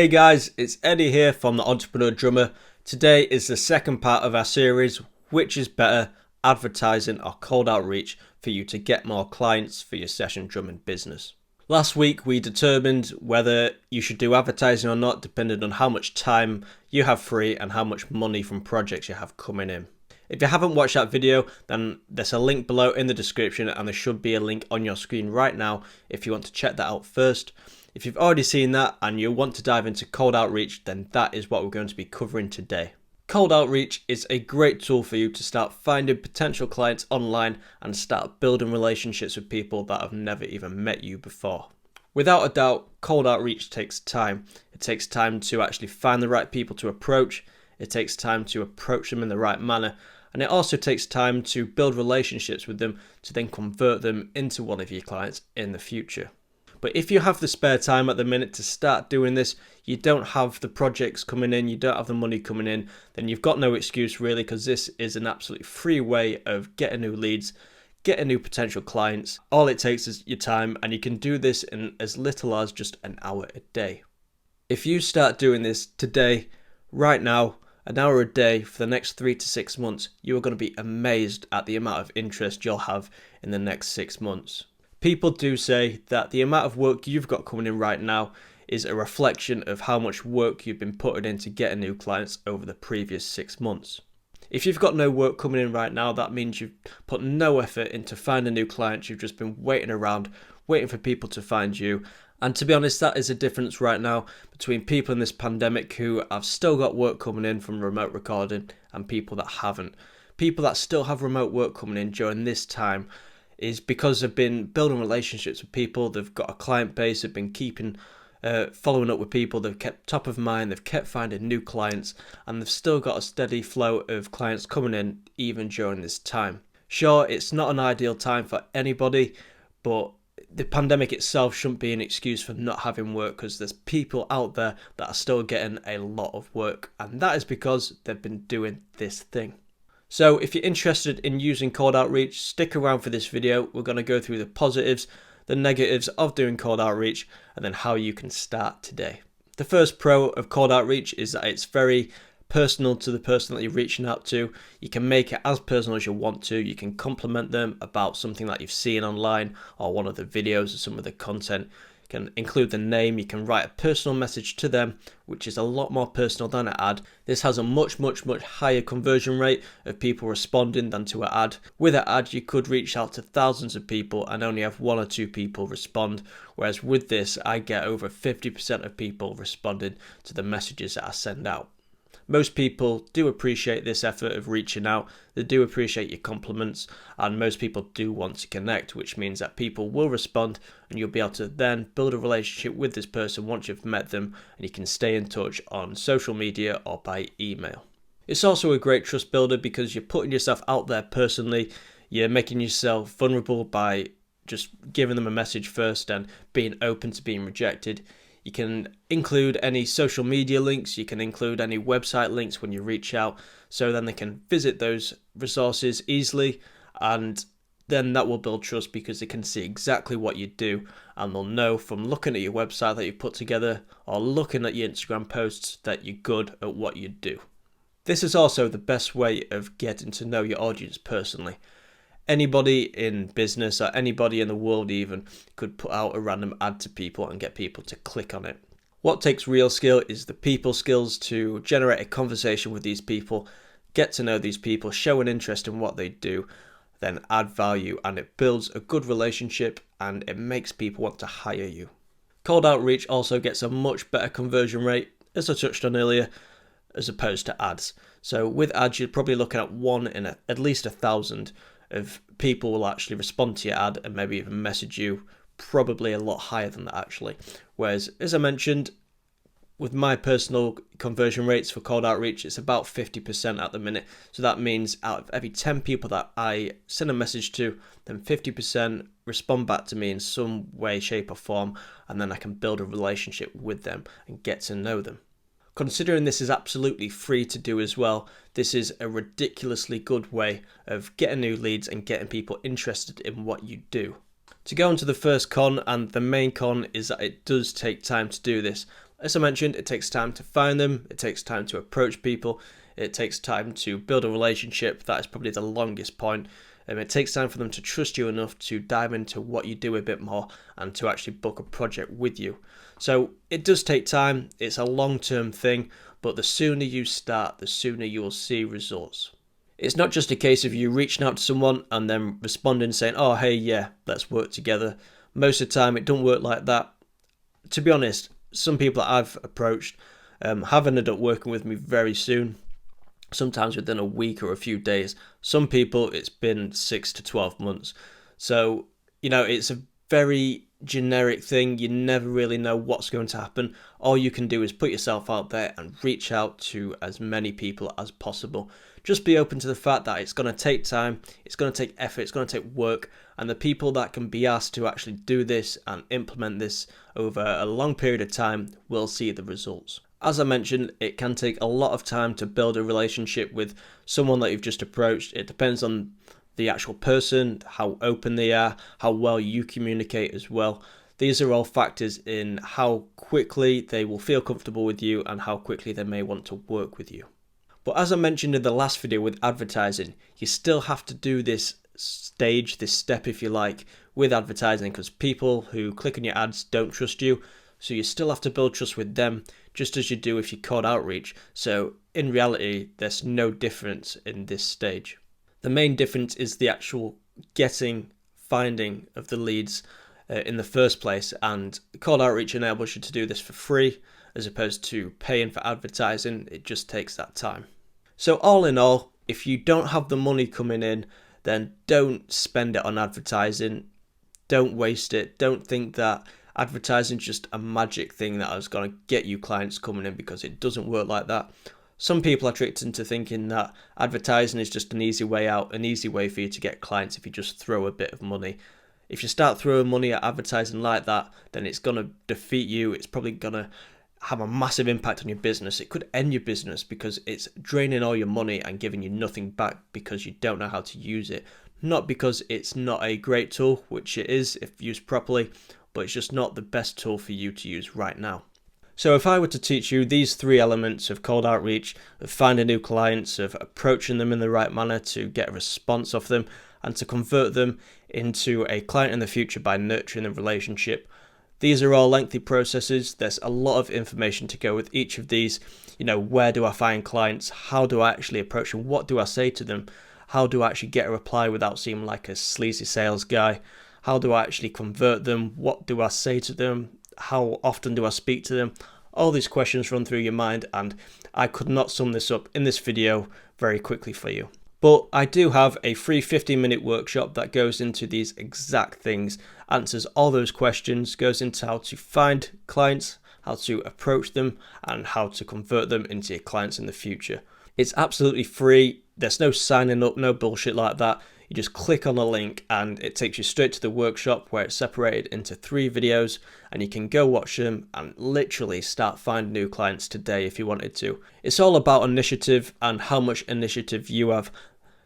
Hey guys, it's Eddie here from the Entrepreneur Drummer. Today is the second part of our series, which is better, advertising or cold outreach for you to get more clients for your session drumming business. Last week we determined whether you should do advertising or not, depending on how much time you have free and how much money from projects you have coming in. If you haven't watched that video, then there's a link below in the description, and there should be a link on your screen right now if you want to check that out first. If you've already seen that and you want to dive into cold outreach, then that is what we're going to be covering today. Cold outreach is a great tool for you to start finding potential clients online and start building relationships with people that have never even met you before. Without a doubt, cold outreach takes time. It takes time to actually find the right people to approach. It takes time to approach them in the right manner. And it also takes time to build relationships with them to then convert them into one of your clients in the future. But if you have the spare time at the minute to start doing this, you don't have the projects coming in, you don't have the money coming in, then you've got no excuse really, because this is an absolutely free way of getting new leads, getting new potential clients. All it takes is your time, and you can do this in as little as just an hour a day. If you start doing this today, right now, an hour a day for the next 3 to 6 months, you are going to be amazed at the amount of interest you'll have in the next 6 months. People do say that the amount of work you've got coming in right now is a reflection of how much work you've been putting into getting new clients over the previous 6 months. If you've got no work coming in right now, that means you've put no effort into finding new clients. You've just been waiting around, waiting for people to find you. And to be honest, that is a difference right now between people in this pandemic who have still got work coming in from remote recording and people that haven't. People that still have remote work coming in during this time is because they've been building relationships with people, they've got a client base, they've been following up with people, they've kept top of mind, they've kept finding new clients, and they've still got a steady flow of clients coming in even during this time. Sure, it's not an ideal time for anybody, but the pandemic itself shouldn't be an excuse for not having work, because there's people out there that are still getting a lot of work, and that is because they've been doing this thing. So if you're interested in using cold outreach, stick around for this video. We're going to go through the positives, the negatives of doing cold outreach, and then how you can start today. The first pro of cold outreach is that it's very personal to the person that you're reaching out to. You can make it as personal as you want to. You can compliment them about something that you've seen online or one of the videos or some of the content. You can include the name. You can write a personal message to them, which is a lot more personal than an ad. This has a much higher conversion rate of people responding than to an ad. With an ad, you could reach out to thousands of people and only have 1 or 2 people respond, whereas with this, I get over 50% of people responding to the messages that I send out. Most people do appreciate this effort of reaching out, they do appreciate your compliments, and most people do want to connect, which means that people will respond and you'll be able to then build a relationship with this person once you've met them, and you can stay in touch on social media or by email. It's also a great trust builder because you're putting yourself out there personally, you're making yourself vulnerable by just giving them a message first and being open to being rejected. You can include any social media links, you can include any website links when you reach out, so then they can visit those resources easily, and then that will build trust because they can see exactly what you do, and they'll know from looking at your website that you put together or looking at your Instagram posts that you're good at what you do. This is also the best way of getting to know your audience personally. Anybody in business or anybody in the world even could put out a random ad to people and get people to click on it. What takes real skill is the people skills to generate a conversation with these people, get to know these people, show an interest in what they do, then add value, and it builds a good relationship and it makes people want to hire you. Cold outreach also gets a much better conversion rate, as I touched on earlier, as opposed to ads. So with ads, you're probably looking at 1 in at least 1,000 of people will actually respond to your ad and maybe even message you, probably a lot higher than that actually. Whereas, as I mentioned, with my personal conversion rates for cold outreach, it's about 50% at the minute. So that means out of every 10 people that I send a message to, then 50% respond back to me in some way, shape or form, and then I can build a relationship with them and get to know them. Considering this is absolutely free to do as well, this is a ridiculously good way of getting new leads and getting people interested in what you do. To go on to the first con, and the main con is that it does take time to do this. As I mentioned, it takes time to find them, it takes time to approach people, it takes time to build a relationship. That is probably the longest point. It takes time for them to trust you enough to dive into what you do a bit more and to actually book a project with you. So it does take time, it's a long-term thing, but the sooner you start, the sooner you will see results. It's not just a case of you reaching out to someone and then responding saying, oh hey, yeah, let's work together. Most of the time it don't work like that. To be honest, some people that I've approached have ended up working with me very soon, sometimes within a week or a few days. Some people it's been 6 to 12 months. So, it's a very generic thing. You never really know what's going to happen. All you can do is put yourself out there and reach out to as many people as possible. Just be open to the fact that it's going to take time, it's going to take effort, it's going to take work, and the people that can be asked to actually do this and implement this over a long period of time will see the results. As I mentioned, it can take a lot of time to build a relationship with someone that you've just approached. It depends on the actual person, how open they are, how well you communicate as well. These are all factors in how quickly they will feel comfortable with you and how quickly they may want to work with you. But as I mentioned in the last video with advertising, you still have to do this stage, this step if you like, with advertising, because people who click on your ads don't trust you. So you still have to build trust with them, just as you do if you cold outreach. So in reality, there's no difference in this stage. The main difference is the actual finding of the leads in the first place, and cold outreach enables you to do this for free as opposed to paying for advertising. It just takes that time. So all in all, if you don't have the money coming in, then don't spend it on advertising. Don't waste it. Don't think that advertising is just a magic thing that is going to get you clients coming in, because it doesn't work like that. Some people are tricked into thinking that advertising is just an easy way out, an easy way for you to get clients if you just throw a bit of money. If you start throwing money at advertising like that, then it's going to defeat you. It's probably going to have a massive impact on your business. It could end your business because it's draining all your money and giving you nothing back because you don't know how to use it. Not because it's not a great tool, which it is if used properly, but it's just not the best tool for you to use right now. So if I were to teach you these 3 elements of cold outreach, of finding new clients, of approaching them in the right manner to get a response off them, and to convert them into a client in the future by nurturing the relationship, these are all lengthy processes. There's a lot of information to go with each of these. Where do I find clients? How do I actually approach them? What do I say to them? How do I actually get a reply without seeming like a sleazy sales guy? How do I actually convert them? What do I say to them? How often do I speak to them? All these questions run through your mind, and I could not sum this up in this video very quickly for you. But I do have a free 15-minute workshop that goes into these exact things, answers all those questions, goes into how to find clients, how to approach them, and how to convert them into your clients in the future. It's absolutely free. There's no signing up, no bullshit like that. You just click on a link and it takes you straight to the workshop where it's separated into 3 videos, and you can go watch them and literally start finding new clients today if you wanted to. It's all about initiative and how much initiative you have.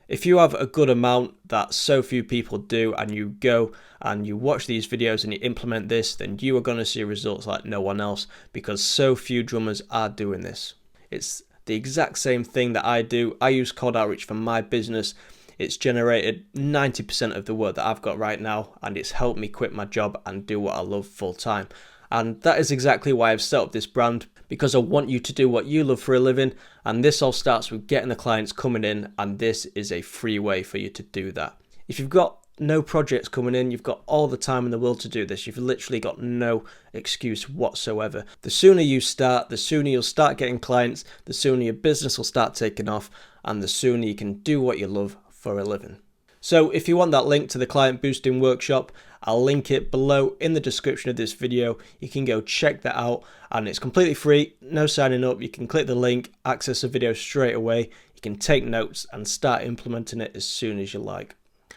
If you have a good amount that so few people do, and you go and you watch these videos and you implement this, then you are going to see results like no one else, because so few drummers are doing this. It's the exact same thing that I do. I use cold outreach for my business. It's generated 90% of the work that I've got right now, and it's helped me quit my job and do what I love full time. And that is exactly why I've set up this brand, because I want you to do what you love for a living, and this all starts with getting the clients coming in, and this is a free way for you to do that. If you've got no projects coming in, you've got all the time in the world to do this. You've literally got no excuse whatsoever. The sooner you start, the sooner you'll start getting clients, the sooner your business will start taking off, and the sooner you can do what you love for a living. So if you want that link to the client boosting workshop, I'll link it below in the description of this video. You can go check that out, and it's completely free, no signing up. You can click the link, access the video straight away. You can take notes and start implementing it as soon as you like.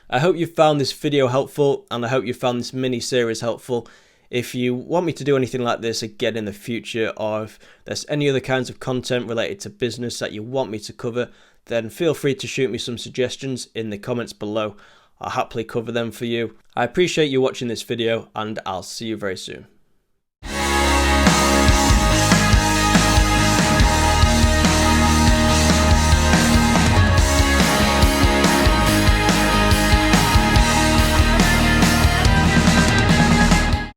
I hope you found this video helpful, and I hope you found this mini series helpful. If you want me to do anything like this again in the future, or if there's any other kinds of content related to business that you want me to cover, then feel free to shoot me some suggestions in the comments below. I'll happily cover them for you. I appreciate you watching this video, and I'll see you very soon.